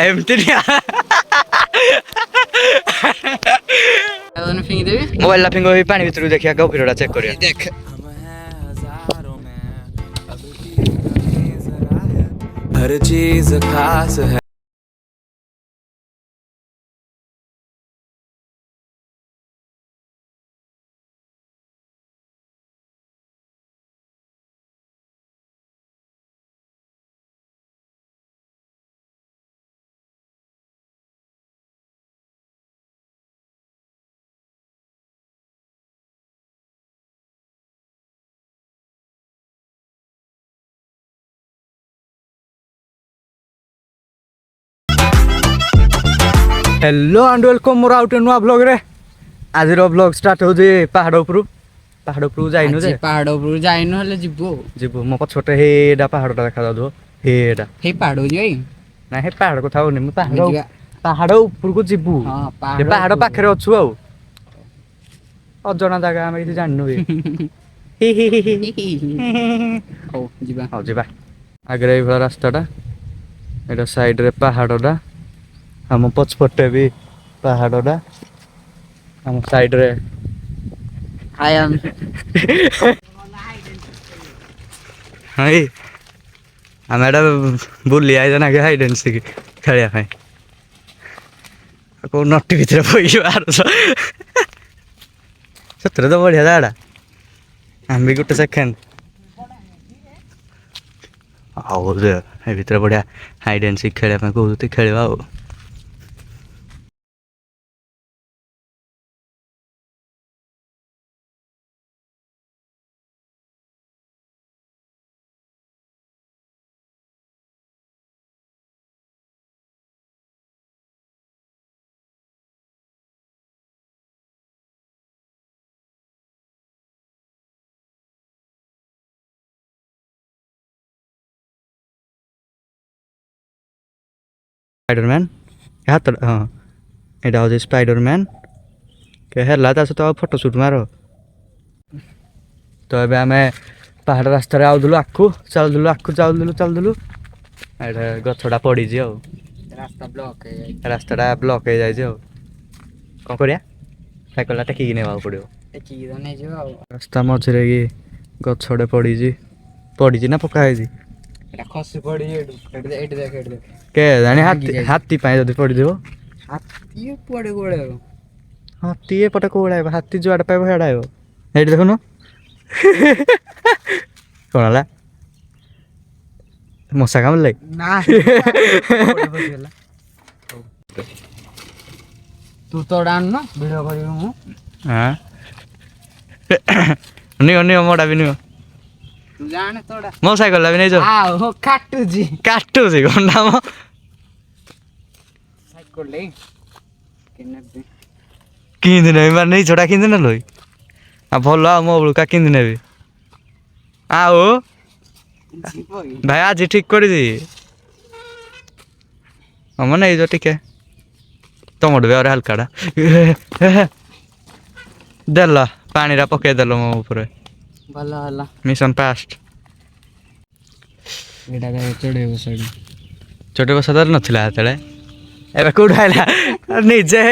ଏମିତି ଫିଙ୍ଗି ଦେବି ମୋବାଇଲ ଟା ଫିଙ୍ଗି ପାଣି ଭିତରକୁ ଦେଖିବା ଗଭୀରଟା ଚେକ୍ କରିବା। ଦେଖ हर चीज खास है। Hello and welcome more out नुआ ब्लॉग रे। आज ब्लॉग स्टार्ट हो पहाड़ उपरू जाइनु जे पहाड़ उपरू जाइनु हेले जिबो जीवु मो पछोटे हेडा पहाड़टा देखा जाउ हेडा हे पहाड़ जाई ना हे पहाड़ को थाउनी मु जिबा पहाड़ उपरू को जीवु हां हे पहाड़ पाखरे अछु आउ अजना जगह हम इति जाननु हे हो जिबा हो जिबा आगरे ए रास्ताटा एटा साइड रे पहाड़टा हम पछपटे भी पहाड़टा हम साइड रे आई एम हाय हम एटा बुली आइ जना के हाइड एंड सीक खेलिया खाय को नट्टी भितर पई बार सतरे तो बढ़िया जाड़ा हम भी गुटे सेकेंड आओ जे ए भितर बढ़िया हाइड एंड सीक खेलिया पे कहउती खेलिबा आ स्पाइडरमैन हाथ हाँ यहाँ हूँ स्पाइडरमैन के है तो फोटो शूट मार तो ये आम पहाड़ रास्तार आउलु आखु चलुलु ये गछटा पड़ी रास्ता ब्लॉक है रास्ताटा ब्लॉक हो जाए कौन करिया साइकल टेकिक नेबा पड़ो टेकी तो नहीं जो रास्ता मझे कि गछटे पड़ी ना पका एटा खसी पड़ी एट देख के जाने हाथी जब पड़ो हाथी पड़े गोड़े हाथी एपटे कौड़ा हाथी जुआड़े पाइब हेड़ा ये देखुन कौन है मशा कामुड़ ना तू तो डान ना वीडियो करी मु हाँ नियो मोड़ा भी नियो तू जाने तोड़ा मो साइकल भी नहीं जो आ हो काटू जी कौन नाम साइकल ले किने किन मार नहीं छोड़ा किन ना लोई आ भल आ मो बड़का किन भी आओ भाई आज ठीक कर दी हम नहीं जो टिके तमड़ भी और हल्का देल पानी पकईदेल मो ऊपर भल हला मिशन पास्ट एटा चढ़े बसड़ी छोटे बसा नथिला हेतले एबे कोड आइला निजे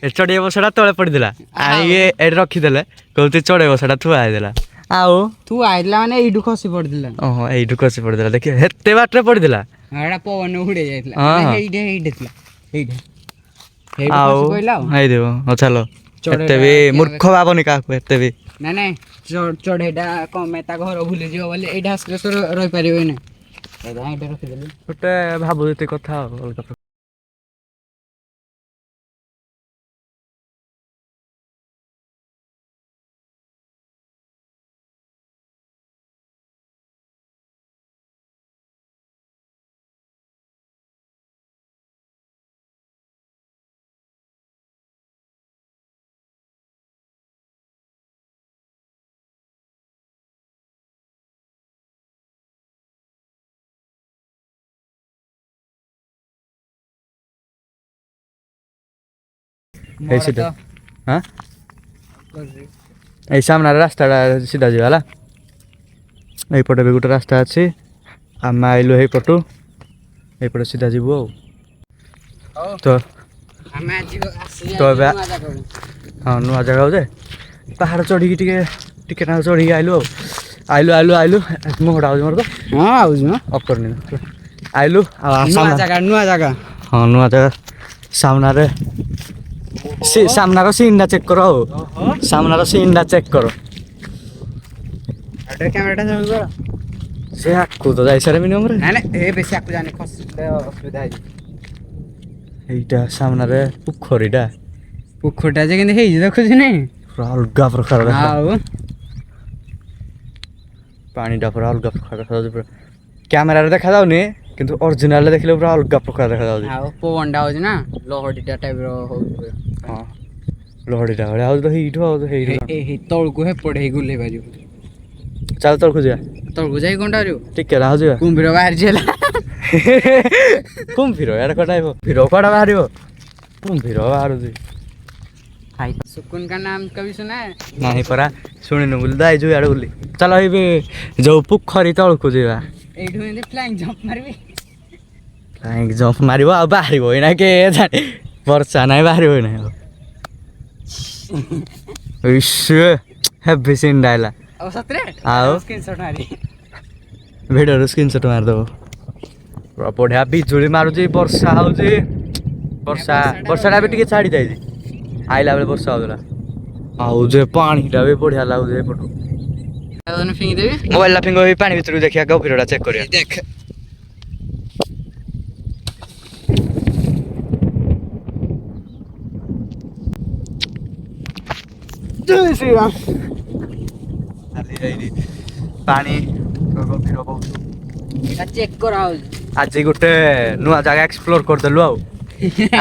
चढ़े बसाटा तले पड़िदिला आइए एड रखिदेले कहते चढ़े बसाटा थुआ आइदेला आओ तू आइला माने एडु खसी पड़दिला ओहो एइडु खसी पड़िदिला देखि हेते बाटरे पड़िदिला एटा पवन उड़े जाइतला हाँ। हेइडेतला हेइडे आओ खसी पइला हेइ देबो हो चलो एते भी मूर्ख भाबनी काकू एते भी ना ना चढ़ेटा कमे ता घर भूली जियो बोले एटा आसले रहि परिबो नै एटा हेइडे रखि देली गोटे भाबु एते कथा अलगा सीधा हाँ ये सामने रास्ता सीधा जावाला यपटे भी गोटे रास्ता अच्छी ଆମେ ଆଇଲୁ ଏଇପଟୁ ଏଇପଟେ ସିଧା ଯିବୁ ଆଉ ହଉ ତ ଆମେ ଆଜି ଆସିଛୁ ତ ଏବେ ନୂଆ ଜାଗାକୁ। ହଁ ନୂଆ ଜାଗାକୁ ଯେ ପାହାଡ଼ ଚଢ଼ିକି ଟିକେ ନାକୁ ଚଢ଼ିକି ଆଇଲୁ ଆଉ ଆଇଲୁ ମୁହଁଟା ହେଉଛି ମୋର ତ ହଁ ଆଉଛି ମ ଅକରନି ଆଇଲୁ ଆଉ ନୂଆ ଜାଗା ହଁ ନୂଆ ଜାଗା ସାମ୍ନାରେ ସାମ୍ନାର ସିନ୍ଟା ଚେକ୍ କର ଆଉ ସାମ୍ନାର ସିନ୍ଟା ଚେକ୍ କର ଏଟା କ୍ୟାମେରାଟା ସବୁ କର। ସେ ଆକୁ ତ ଯାଇସାରେ ମିନିମମ୍ରେ ନାଇଁ ଏ ବେଶୀ ଆକୁ ଜାଣି ଖସିଲେ ଅସୁବିଧା ହେଇଯିବ। ଏଇଟା ସାମ୍ନାରେ ପୋଖରୀଟା ପୋଖରୀଟା ଯେ କେମିତି ହେଇଛି ଦେଖୁଛୁ ନାଇଁ ପୁରା ଅଲଗା ପ୍ରକାର ଦେଖା ଆଉ ପାଣିଟା ପୁରା ଅଲଗା ପ୍ରକାର ଦେଖାଯାଉଛି ପୁରା କ୍ୟାମେରାରେ ଦେଖାଯାଉନି କିନ୍ତୁ ଅରିଜିନାଲରେ ଦେଖିଲେ ପୁରା ଅଲଗା ପ୍ରକାର ଦେଖାଯାଉଛି ଆଉ ପବନଟା ହଉଛି ନା ଲହଡିଟା ଟାଇପର ହଉଛି ହଁ ଲହଡ଼ିଟା ଭଳିଆ ହଉଛି ତ ହେଇଠୁ ଆଉ ହେଇଠୁ ହେଇ ତଳକୁ ହେପଟେ ହେଇ ଗୁଲେଇ ପାରିବ ଚାଲ ତଳକୁ ଯିବା ତଳକୁ ଯାଇ କଣଟା କରିବ ଟିକେ ନାକୁ ଯିବା କୁମ୍ଭୀର ବାହାରିଛି ହେଲା କୁମ୍ଭୀର ଇଆଡ଼େ କୁଆଡ଼େ ଆଇବ କୁମ୍ଭୀର କୁଆଡ଼େ ବାହାରିବ କୁମ୍ଭୀର ବାହାରୁଛି सुकून का नाम कभी सुना है? ନାହିଁ ପରା ଶୁଣିନୁ ବୋଲି ତ ଆଇଛୁ ଇଆଡ଼େ ବୋଲି ଚାଲ ଏବେ ଯୋଉ ପୋଖରୀ ତଳକୁ ଯିବା ଏଇଠୁ ଏମିତି ଫ୍ଲାଇଂ ଜମ୍ପ ମାରିବି କାହିଁକି ଜମ୍ପ ମାରିବ ଆଉ ବାହାରିବ ଏଇନା କେ ଜାଣି ବର୍ଷା ନାହିଁ ବାହାରିବ ଏଇନା ହେଭି ସିନ୍ଟା ହେଲା ଆଉ ସତରେ ଆଉ ସ୍କ୍ରିନଶଟ ମାରି ଭିଡ଼ିଓରୁ ସ୍କ୍ରିନଶଟ ମାରିଦେବ ପୁରା ବଢ଼ିଆ ବିଜୁଳି ମାରୁଛି ବର୍ଷା ହେଉଛି ବର୍ଷାଟା ବି ଟିକେ ଛାଡ଼ି ଯାଇଛି ଆଇଲା ବେଳେ ବର୍ଷା ହେଉଥିଲା ଆଉ ଯେ ପାଣିଟା ବି ବଢ଼ିଆ ଲାଗୁଛି ଏପଟୁ ଫିଙ୍ଗି ଦେବି ମୋବାଇଲଟା ଫିଙ୍ଗି ପାଣି ଭିତରକୁ ଦେଖିବା ଗଭୀରଟା ଚେକ୍ କରିବା ଦେଖ ଜୟ ଶ୍ରୀରାମ ପାଣି ଗଭୀର ବହୁତ ଏଟା ଚେକ୍ କରାହଉଛି ଆଜି ଗୋଟେ ନୂଆ ଜାଗା ଏକ୍ସପ୍ଲୋର କରିଦେଲୁ ଆଉ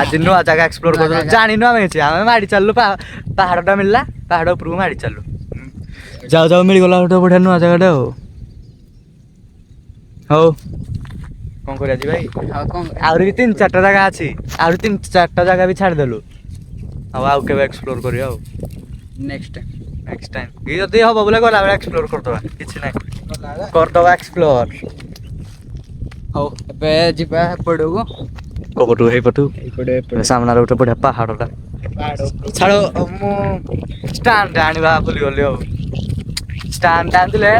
ଆଜି ନୂଆ ଜାଗା ଏକ୍ସପ୍ଲୋର କରିଦେଲୁ ଜାଣିନୁ ଆମେ କିଛି ଆମେ ମାଡ଼ି ଚାଲିଲୁ ପାହାଡ଼ଟା ମିଳିଲା ପାହାଡ଼ ଉପରକୁ ମାଡ଼ି ଚାଲିଲୁ ଯାଉ ମିଳିଗଲା ଗୋଟେ ବଢ଼ିଆ ନୂଆ ଜାଗାଟା ଆଉ ହଉ କ'ଣ କରିବା ଯିବା ଆଉ କଣ ଆହୁରି ବି 3-4ଟା ଜାଗା ଅଛି ଆହୁରି 3-4ଟା ଜାଗା ବି ଛାଡ଼ିଦେଲୁ ଆଉ କେବେ ଏକ୍ସପ୍ଲୋର କରିବା ଆଉ ନେକ୍ସଟ ନେକ୍ସଟ ଟାଇମ୍ ଯଦି ହବ ବୋଲେ ଗଲାବେଳେ ଏକ୍ସପ୍ଲୋର କରିଦେବା କିଛି ନାହିଁ କରିଦେବା ଏକ୍ସପ୍ଲୋର ହଉ ଏବେ ଯିବା ଏପଟକୁ କୋପଟୁ ହେଇପଟୁ ଏପଟେ ସାମ୍ନାରେ ଗୋଟେ ବଢ଼ିଆ ପାହାଡ଼ଟା ଛାଡ଼ ମୁଁ ଷ୍ଟାଣ୍ଡ ଆଣିବା ଭୁଲିଗଲି ଆଉ ଷ୍ଟାଣ୍ଡ ଆଣିଥିଲେ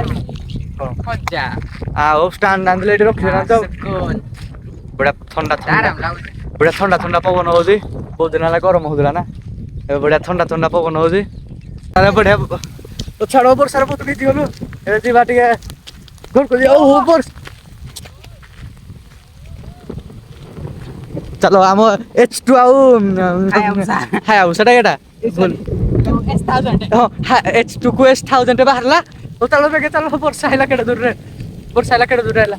ମଜା ଆଉ ଷ୍ଟାଣ୍ଡ ଆଣିଥିଲେ ଏଠି ରଖିବେ ନା ତ ବଢ଼ିଆ ଥଣ୍ଡା ପବନ ହେଉଛି ବହୁତ ଦିନ ହେଲା ଗରମ ହେଉଥିଲା ନା ଏବେ ବଢ଼ିଆ ଥଣ୍ଡା ପବନ ହେଉଛି ବଢ଼ିଆ ଛାଡ଼ ବର୍ଷାରେ ବହୁତ ଭିଜି ଗଲୁ ଏବେ ଯିବା ଟିକେ ଘରକୁ ଯିବା ଚାଲ ଆମ H2 ଆଉ ହାୟାବୁସାଟା ଏଇଟା ହଁ H2 କୁ S1000 ବାହାରିଲା ହଉ ଚାଲ ବେগে ଚାଲ ବର୍ଷା ହେଲା କେଡ଼େ ଦୂରରେ ହେଲା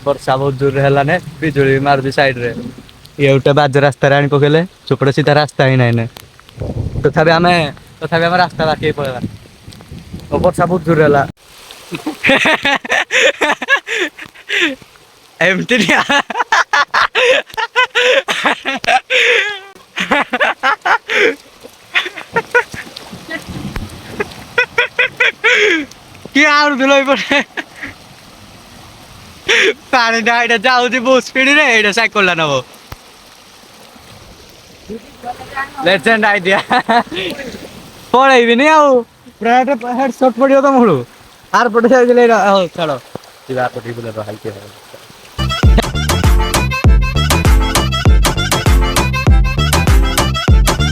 ବର୍ଷା ବହୁତ ଜୋରରେ ହେଲାନେ ବିଜୁଳି ମାରୁଛି ସାଇଡରେ ଇଏ ଗୋଟେ ବାଜ ରାସ୍ତାରେ ଆଣି ପକେଇଲେ ସେପଟେ ସିଧା ରାସ୍ତା ହିଁ ନାହିଁ ତଥାପି ଆମେ ରାସ୍ତା ବାକି ପଳେଇବା ବର୍ଷା ବହୁତ ଜୋରରେ ହେଲା ଏମିତି କିଏ ଆଣୁଥିଲ ଏପଟେ ପାଣିଟା ଏଇଟା ଯାଉଛି ବହୁତ ସ୍ପିଡରେ ଏଇଟା ସାଇକେଲଟା ନବ ଲେଜେଣ୍ଡ ଆଇଡିଆ ପଳେଇବିନି ଆଉ ପୁରା ହେଡସଟ୍ ପଡ଼ିବ ତ ମୁହଁରୁ ଆର ପଟେ ଯାଇଥିଲେ ହଉ ଛାଡ଼ ଯିବା ପଟେ ବୁଲେ